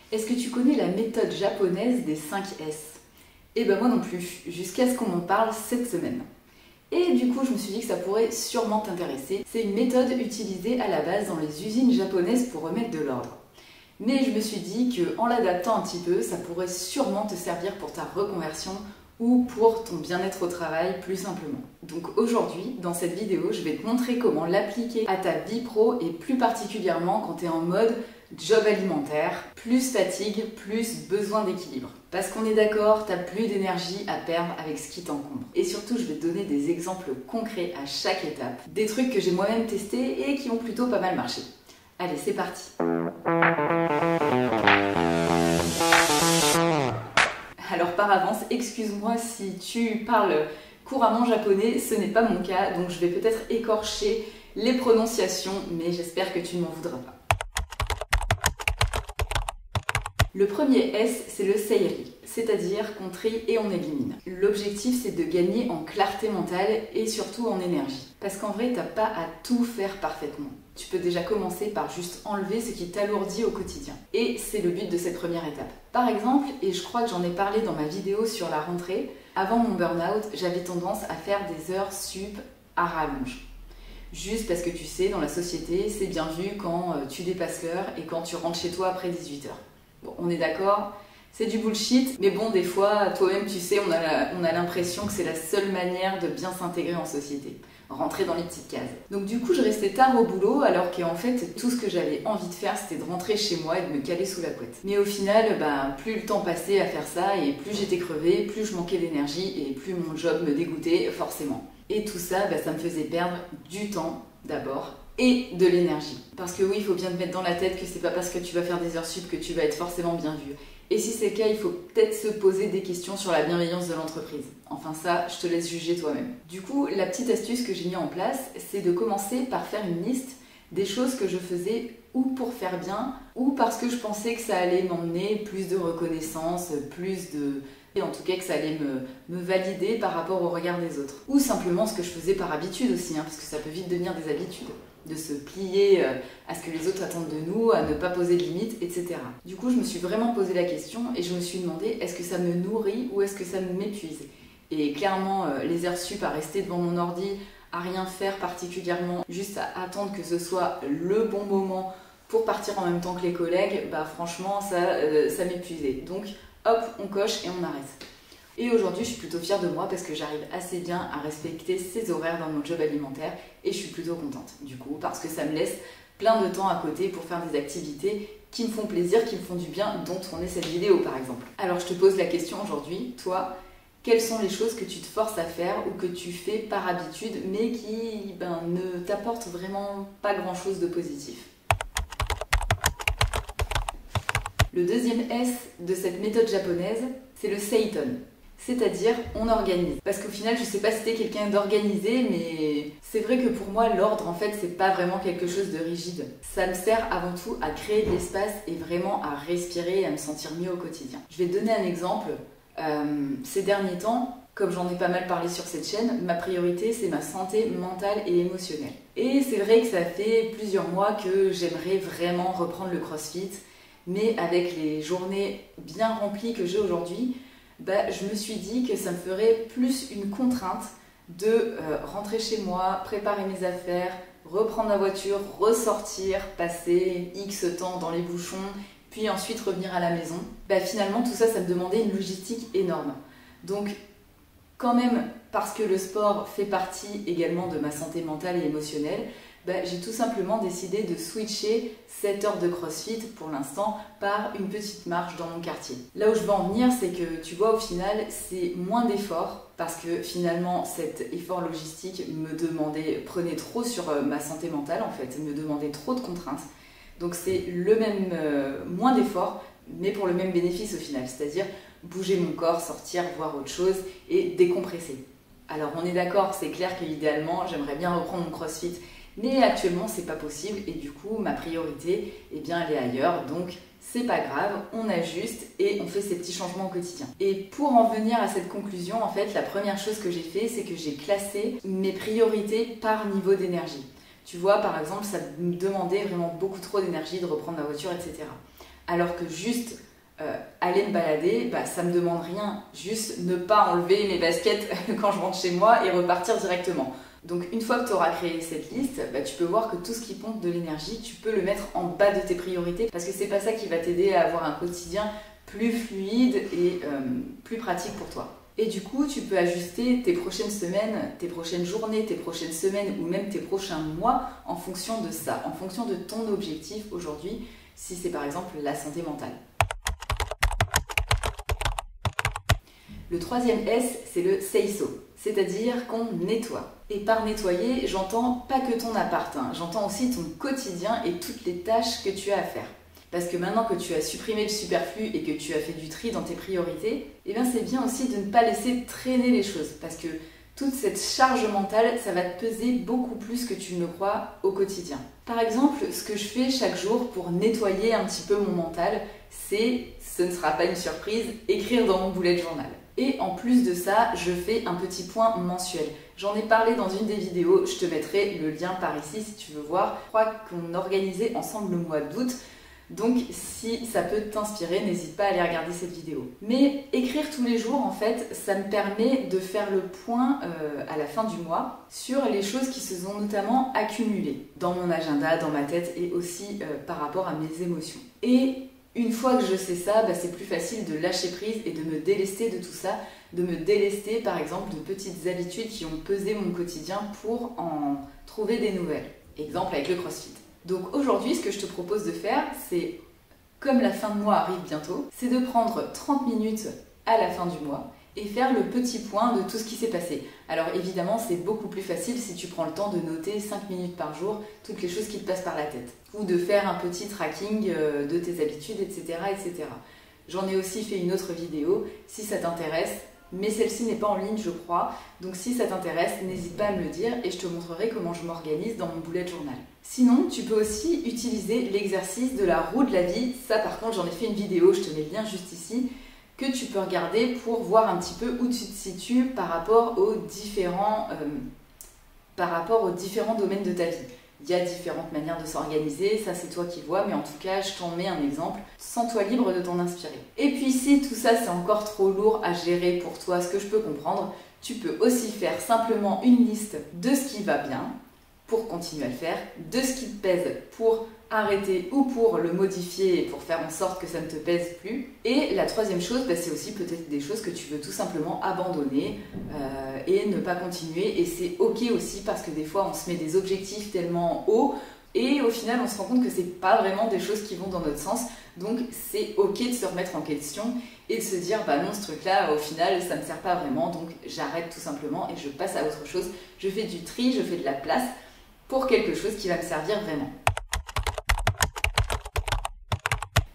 Est-ce que tu connais la méthode japonaise des 5 S? Eh ben moi non plus, jusqu'à ce qu'on m'en parle cette semaine. Et du coup, je me suis dit que ça pourrait sûrement t'intéresser. C'est une méthode utilisée à la base dans les usines japonaises pour remettre de l'ordre. Mais je me suis dit qu'en l'adaptant un petit peu, ça pourrait sûrement te servir pour ta reconversion ou pour ton bien-être au travail plus simplement. Donc aujourd'hui, dans cette vidéo, je vais te montrer comment l'appliquer à ta vie pro et plus particulièrement quand tu es en mode job alimentaire, plus fatigue, plus besoin d'équilibre. Parce qu'on est d'accord, t'as plus d'énergie à perdre avec ce qui t'encombre. Et surtout, je vais te donner des exemples concrets à chaque étape, des trucs que j'ai moi-même testés et qui ont plutôt pas mal marché. Allez, c'est parti. Alors par avance, excuse-moi si tu parles couramment japonais, ce n'est pas mon cas, donc je vais peut-être écorcher les prononciations, mais j'espère que tu ne m'en voudras pas. Le premier S, c'est le seiri, c'est-à-dire qu'on trie et on élimine. L'objectif, c'est de gagner en clarté mentale et surtout en énergie. Parce qu'en vrai, t'as pas à tout faire parfaitement. Tu peux déjà commencer par juste enlever ce qui t'alourdit au quotidien. Et c'est le but de cette première étape. Par exemple, et je crois que j'en ai parlé dans ma vidéo sur la rentrée, avant mon burn-out, j'avais tendance à faire des heures sup à rallonge. Juste parce que tu sais, dans la société, c'est bien vu quand tu dépasses l'heure et quand tu rentres chez toi après 18h. Bon, on est d'accord, c'est du bullshit, mais bon, des fois, toi-même, tu sais, on a l'impression que c'est la seule manière de bien s'intégrer en société, rentrer dans les petites cases. Donc du coup, je restais tard au boulot, alors qu'en fait, tout ce que j'avais envie de faire, c'était de rentrer chez moi et de me caler sous la couette. Mais au final, plus le temps passait à faire ça, et plus j'étais crevée, plus je manquais d'énergie, et plus mon job me dégoûtait, forcément. Et tout ça, ça me faisait perdre du temps, d'abord, et de l'énergie. Parce que oui, il faut bien te mettre dans la tête que c'est pas parce que tu vas faire des heures sup que tu vas être forcément bien vu. Et si c'est le cas, il faut peut-être se poser des questions sur la bienveillance de l'entreprise. Enfin ça, je te laisse juger toi-même. Du coup, la petite astuce que j'ai mis en place, c'est de commencer par faire une liste des choses que je faisais ou pour faire bien, ou parce que je pensais que ça allait m'emmener plus de reconnaissance, plus de... Et en tout cas que ça allait me valider par rapport au regard des autres. Ou simplement ce que je faisais par habitude aussi, parce que ça peut vite devenir des habitudes. De se plier à ce que les autres attendent de nous, à ne pas poser de limites, etc. Du coup, je me suis vraiment posé la question et je me suis demandé, est-ce que ça me nourrit ou est-ce que ça m'épuise? Et clairement, les heures sup à rester devant mon ordi, à rien faire particulièrement, juste à attendre que ce soit le bon moment pour partir en même temps que les collègues, franchement, ça m'épuisait. Donc, hop, on coche et on arrête. Et aujourd'hui, je suis plutôt fière de moi parce que j'arrive assez bien à respecter ces horaires dans mon job alimentaire et je suis plutôt contente du coup parce que ça me laisse plein de temps à côté pour faire des activités qui me font plaisir, qui me font du bien, dont tourner cette vidéo par exemple. Alors je te pose la question aujourd'hui, toi, quelles sont les choses que tu te forces à faire ou que tu fais par habitude mais qui ne t'apportent vraiment pas grand chose de positif? Le deuxième S de cette méthode japonaise, c'est le seiton. C'est-à-dire, on organise. Parce qu'au final, je sais pas si t'es quelqu'un d'organisé, mais c'est vrai que pour moi, l'ordre, en fait, c'est pas vraiment quelque chose de rigide. Ça me sert avant tout à créer de l'espace et vraiment à respirer et à me sentir mieux au quotidien. Je vais te donner un exemple. Ces derniers temps, comme j'en ai pas mal parlé sur cette chaîne, ma priorité, c'est ma santé mentale et émotionnelle. Et c'est vrai que ça fait plusieurs mois que j'aimerais vraiment reprendre le CrossFit, mais avec les journées bien remplies que j'ai aujourd'hui, je me suis dit que ça me ferait plus une contrainte de rentrer chez moi, préparer mes affaires, reprendre ma voiture, ressortir, passer X temps dans les bouchons, puis ensuite revenir à la maison. Finalement, tout ça, ça me demandait une logistique énorme. Donc, quand même, parce que le sport fait partie également de ma santé mentale et émotionnelle, j'ai tout simplement décidé de switcher 7 heures de CrossFit pour l'instant par une petite marche dans mon quartier. Là où je veux en venir, c'est que tu vois, au final, c'est moins d'efforts parce que finalement, cet effort logistique prenait trop sur ma santé mentale en fait, me demandait trop de contraintes. Donc c'est moins d'efforts, mais pour le même bénéfice au final, c'est-à-dire bouger mon corps, sortir, voir autre chose et décompresser. Alors on est d'accord, c'est clair qu'idéalement, j'aimerais bien reprendre mon CrossFit. Mais actuellement, c'est pas possible et du coup, ma priorité, elle est ailleurs. Donc, c'est pas grave, on ajuste et on fait ces petits changements au quotidien. Et pour en venir à cette conclusion, en fait, la première chose que j'ai fait, c'est que j'ai classé mes priorités par niveau d'énergie. Tu vois, par exemple, ça me demandait vraiment beaucoup trop d'énergie de reprendre ma voiture, etc. Alors que juste aller me balader, ça me demande rien, juste ne pas enlever mes baskets quand je rentre chez moi et repartir directement. Donc une fois que tu auras créé cette liste, tu peux voir que tout ce qui pompe de l'énergie, tu peux le mettre en bas de tes priorités parce que c'est pas ça qui va t'aider à avoir un quotidien plus fluide et plus pratique pour toi. Et du coup, tu peux ajuster tes prochaines semaines, tes prochaines journées, tes prochaines semaines ou même tes prochains mois en fonction de ça, en fonction de ton objectif aujourd'hui, si c'est par exemple la santé mentale. Le troisième S, c'est le seiso, c'est-à-dire qu'on nettoie. Et par nettoyer, j'entends pas que ton appart, j'entends aussi ton quotidien et toutes les tâches que tu as à faire. Parce que maintenant que tu as supprimé le superflu et que tu as fait du tri dans tes priorités, c'est bien aussi de ne pas laisser traîner les choses. Parce que toute cette charge mentale, ça va te peser beaucoup plus que tu ne le crois au quotidien. Par exemple, ce que je fais chaque jour pour nettoyer un petit peu mon mental, c'est, ce ne sera pas une surprise, écrire dans mon bullet journal. Et en plus de ça, je fais un petit point mensuel. J'en ai parlé dans une des vidéos, je te mettrai le lien par ici si tu veux voir. Je crois qu'on organisait ensemble le mois d'août. Donc si ça peut t'inspirer, n'hésite pas à aller regarder cette vidéo. Mais écrire tous les jours, en fait, ça me permet de faire le point à la fin du mois sur les choses qui se sont notamment accumulées dans mon agenda, dans ma tête et aussi par rapport à mes émotions. Et une fois que je sais ça, c'est plus facile de lâcher prise et de me délester de tout ça, de me délester par exemple de petites habitudes qui ont pesé mon quotidien pour en trouver des nouvelles. Exemple avec le CrossFit. Donc aujourd'hui, ce que je te propose de faire, c'est, comme la fin de mois arrive bientôt, c'est de prendre 30 minutes à la fin du mois et faire le petit point de tout ce qui s'est passé. Alors évidemment, c'est beaucoup plus facile si tu prends le temps de noter 5 minutes par jour toutes les choses qui te passent par la tête. Ou de faire un petit tracking de tes habitudes, etc. etc. J'en ai aussi fait une autre vidéo, si ça t'intéresse, mais celle-ci n'est pas en ligne, je crois. Donc si ça t'intéresse, n'hésite pas à me le dire et je te montrerai comment je m'organise dans mon bullet journal. Sinon, tu peux aussi utiliser l'exercice de la roue de la vie. Ça, par contre, j'en ai fait une vidéo, je te mets le lien juste ici, que tu peux regarder pour voir un petit peu où tu te situes par rapport aux différents domaines de ta vie. Il y a différentes manières de s'organiser, ça c'est toi qui vois, mais en tout cas, je t'en mets un exemple. Sens-toi libre de t'en inspirer. Et puis si tout ça c'est encore trop lourd à gérer pour toi, ce que je peux comprendre, tu peux aussi faire simplement une liste de ce qui va bien pour continuer à le faire, de ce qui te pèse pour arrêter ou pour le modifier pour faire en sorte que ça ne te pèse plus. Et la troisième chose, c'est aussi peut-être des choses que tu veux tout simplement abandonner et ne pas continuer. Et c'est ok aussi parce que des fois on se met des objectifs tellement hauts et au final on se rend compte que c'est pas vraiment des choses qui vont dans notre sens. Donc c'est ok de se remettre en question et de se dire non, ce truc là au final ça me sert pas vraiment, donc j'arrête tout simplement et je passe à autre chose. Je fais du tri, je fais de la place pour quelque chose qui va me servir vraiment.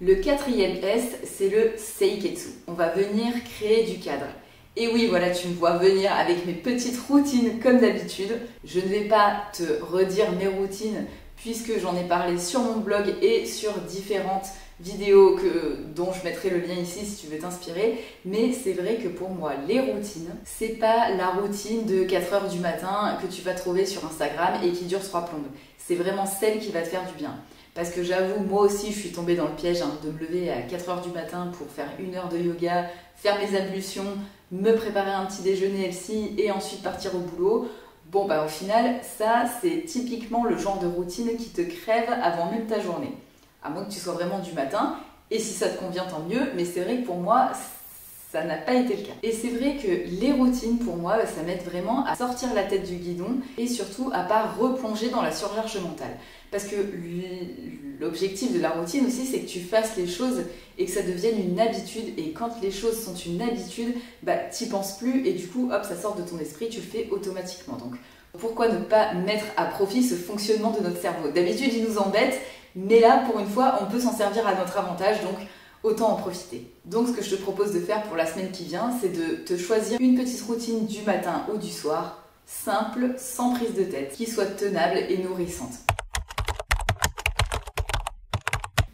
Le quatrième S, c'est le seiketsu. On va venir créer du cadre. Et oui, voilà, tu me vois venir avec mes petites routines comme d'habitude. Je ne vais pas te redire mes routines puisque j'en ai parlé sur mon blog et sur différentes vidéos dont je mettrai le lien ici si tu veux t'inspirer. Mais c'est vrai que pour moi, les routines, c'est pas la routine de 4 h du matin que tu vas trouver sur Instagram et qui dure 3 plombes. C'est vraiment celle qui va te faire du bien. Parce que j'avoue, moi aussi, je suis tombée dans le piège de me lever à 4 h du matin pour faire 1 heure de yoga, faire mes ablutions, me préparer un petit déjeuner healthy et ensuite partir au boulot. Bon, au final, ça, c'est typiquement le genre de routine qui te crève avant même ta journée. À moins que tu sois vraiment du matin, et si ça te convient, tant mieux, mais c'est vrai que pour moi, ça n'a pas été le cas. Et c'est vrai que les routines, pour moi, ça m'aide vraiment à sortir la tête du guidon et surtout à pas replonger dans la surcharge mentale. Parce que l'objectif de la routine aussi, c'est que tu fasses les choses et que ça devienne une habitude. Et quand les choses sont une habitude, t'y penses plus et du coup, hop, ça sort de ton esprit, tu le fais automatiquement. Donc, pourquoi ne pas mettre à profit ce fonctionnement de notre cerveau? D'habitude, il nous embête, mais là, pour une fois, on peut s'en servir à notre avantage, donc autant en profiter. Donc, ce que je te propose de faire pour la semaine qui vient, c'est de te choisir une petite routine du matin ou du soir, simple, sans prise de tête, qui soit tenable et nourrissante.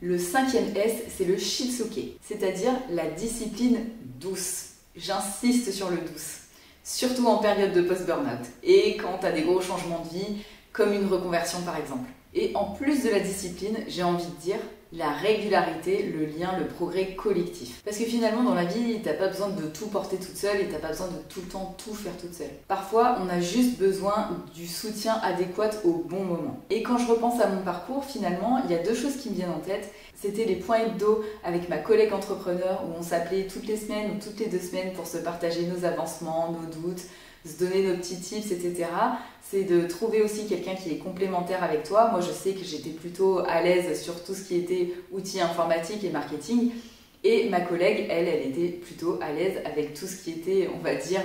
Le 5e S, c'est le shitsuke, c'est-à-dire la discipline douce. J'insiste sur le douce, surtout en période de post-burnout et quand tu as des gros changements de vie, comme une reconversion par exemple. Et en plus de la discipline, j'ai envie de dire, la régularité, le lien, le progrès collectif. Parce que finalement dans la vie, t'as pas besoin de tout porter toute seule et t'as pas besoin de tout le temps tout faire toute seule. Parfois, on a juste besoin du soutien adéquat au bon moment. Et quand je repense à mon parcours, finalement, il y a deux choses qui me viennent en tête. C'était les points hebdo avec ma collègue entrepreneur où on s'appelait toutes les semaines ou toutes les 2 semaines pour se partager nos avancements, nos doutes, se donner nos petits tips, etc. C'est de trouver aussi quelqu'un qui est complémentaire avec toi. Moi, je sais que j'étais plutôt à l'aise sur tout ce qui était outils informatiques et marketing. Et ma collègue, elle était plutôt à l'aise avec tout ce qui était, on va dire,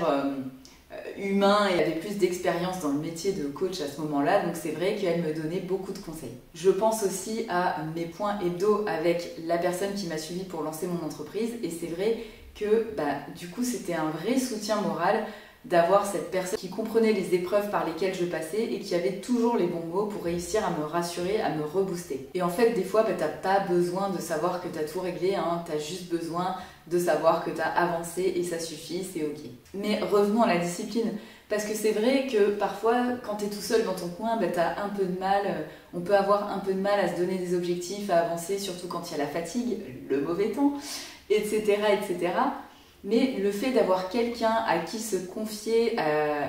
humain et avait plus d'expérience dans le métier de coach à ce moment-là. Donc c'est vrai qu'elle me donnait beaucoup de conseils. Je pense aussi à mes points hebdo avec la personne qui m'a suivi pour lancer mon entreprise. Et c'est vrai que du coup, c'était un vrai soutien moral d'avoir cette personne qui comprenait les épreuves par lesquelles je passais et qui avait toujours les bons mots pour réussir à me rassurer, à me rebooster. Et en fait, des fois, t'as pas besoin de savoir que t'as tout réglé, t'as juste besoin de savoir que t'as avancé et ça suffit, c'est ok. Mais revenons à la discipline, parce que c'est vrai que parfois, quand t'es tout seul dans ton coin, t'as un peu de mal, on peut avoir un peu de mal à se donner des objectifs, à avancer, surtout quand il y a la fatigue, le mauvais temps, etc., etc. Mais le fait d'avoir quelqu'un à qui se confier,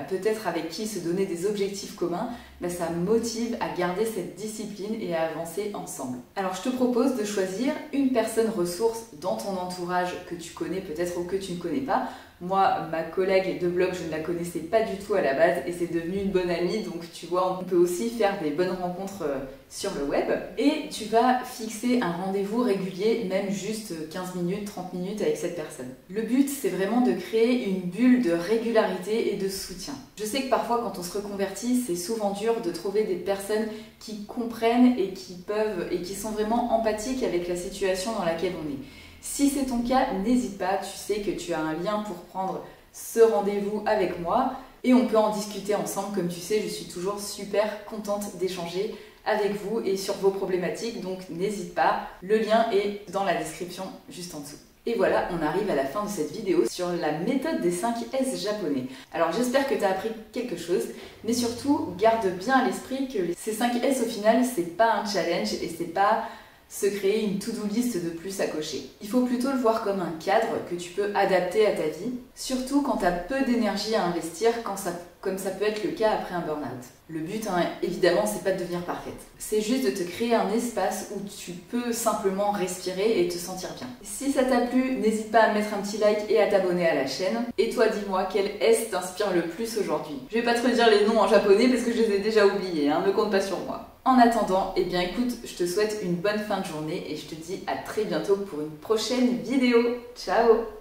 peut-être avec qui se donner des objectifs communs, ça motive à garder cette discipline et à avancer ensemble. Alors je te propose de choisir une personne ressource dans ton entourage que tu connais peut-être ou que tu ne connais pas. Moi, ma collègue de blog, je ne la connaissais pas du tout à la base et c'est devenu une bonne amie. Donc tu vois, on peut aussi faire des bonnes rencontres sur le web. Et tu vas fixer un rendez-vous régulier, même juste 15 minutes, 30 minutes avec cette personne. Le but, c'est vraiment de créer une bulle de régularité et de soutien. Je sais que parfois, quand on se reconvertit, c'est souvent dur de trouver des personnes qui comprennent et qui peuvent et qui sont vraiment empathiques avec la situation dans laquelle on est. Si c'est ton cas, n'hésite pas, tu sais que tu as un lien pour prendre ce rendez-vous avec moi et on peut en discuter ensemble. Comme tu sais, je suis toujours super contente d'échanger avec vous et sur vos problématiques, donc n'hésite pas, le lien est dans la description juste en dessous. Et voilà, on arrive à la fin de cette vidéo sur la méthode des 5 S japonais. Alors j'espère que tu as appris quelque chose, mais surtout garde bien à l'esprit que ces 5 S au final, c'est pas un challenge et c'est pas se créer une to-do list de plus à cocher. Il faut plutôt le voir comme un cadre que tu peux adapter à ta vie, surtout quand tu as peu d'énergie à investir, comme ça peut être le cas après un burn-out. Le but, évidemment, c'est pas de devenir parfaite. C'est juste de te créer un espace où tu peux simplement respirer et te sentir bien. Si ça t'a plu, n'hésite pas à mettre un petit like et à t'abonner à la chaîne. Et toi, dis-moi, quel S t'inspire le plus aujourd'hui? Je vais pas te redire les noms en japonais parce que je les ai déjà oubliés, ne compte pas sur moi. En attendant, écoute, je te souhaite une bonne fin de journée et je te dis à très bientôt pour une prochaine vidéo. Ciao!